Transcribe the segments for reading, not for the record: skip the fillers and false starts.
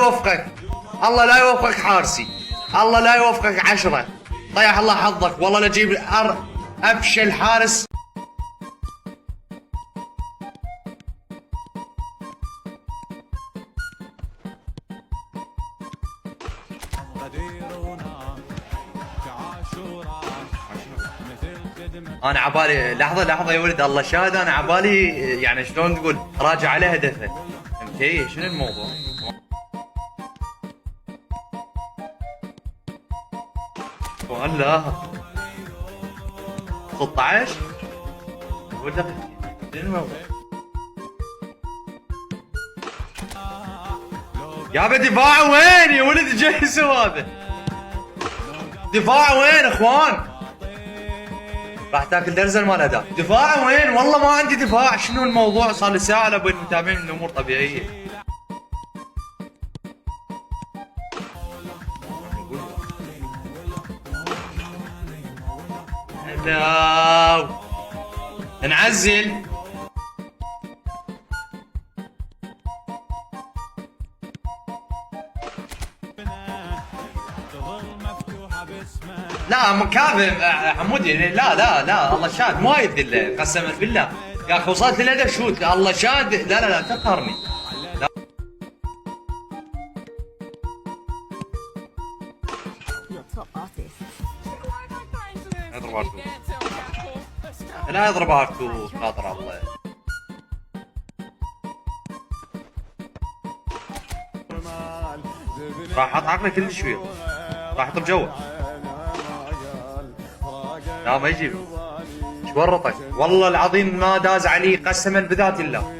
يوفقك، الله لا يوفقك حارسي، الله لا يوفقك 10. طيح الله حظك والله لا تجيب افشل حارس. انا عبالي لحظه يا ولد الله شاهد، انا عبالي يعني شلون تقول راجع على هدفه، فهمتي شنو الموضوع؟ والله 16 ولا شنو الموضوع؟ يابا دفاع وين يا ولد جاي يسوي هذا؟ دفاع وين اخوان؟ راح تاكل درزه مال اداء. دفاع وين؟ والله ما عندي دفاع. شنو الموضوع؟ صار لي ساعه على بين المتابعين من الامور طبيعيه. لا نعزل. لا مكافئ حمودي، لا الله شاد ما يذل قسما بالله يا اخي. وصلت للهدف شوت الله شاد. لا تقهرني. اضرب ارتو، لا اضرب ارتو خاطر الله. راح احط عقله كل شويه، راح احط بجوه. لا ما يجيب، ايش ورطك؟ والله العظيم ما داز علي قسما بذات الله.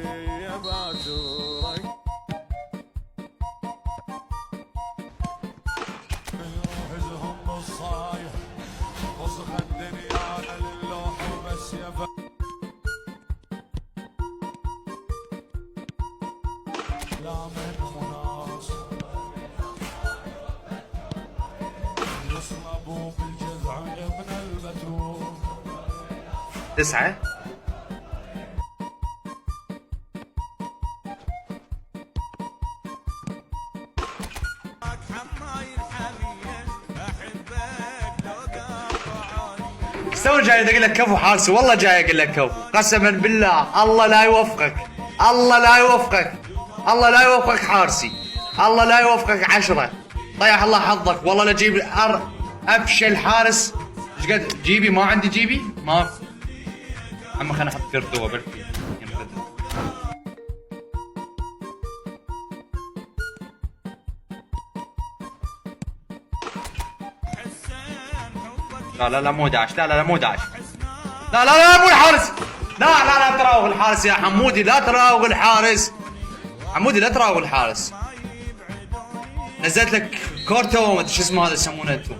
تسعة استوى جاي اقول لك كفو حارسي، والله جاي اقول لك كفو قسما بالله. الله لا يوفقك، الله لا يوفقك، الله لا يوفقك حارسي، الله لا يوفقك 10. طيح الله حظك والله لا تجيب افشل حارس. ايش قد جيبي؟ ما عندي جيبي ما. عم خليني احط كرتوه بركي. لا مو داعش، لا مو داعش، لا مو الحارس، لا تراوغ الحارس يا حمودي، لا تراوغ الحارس حمودي، لا تراوغ الحارس. نزلت لك كورتو شو اسمه هذا يسمونه انتم.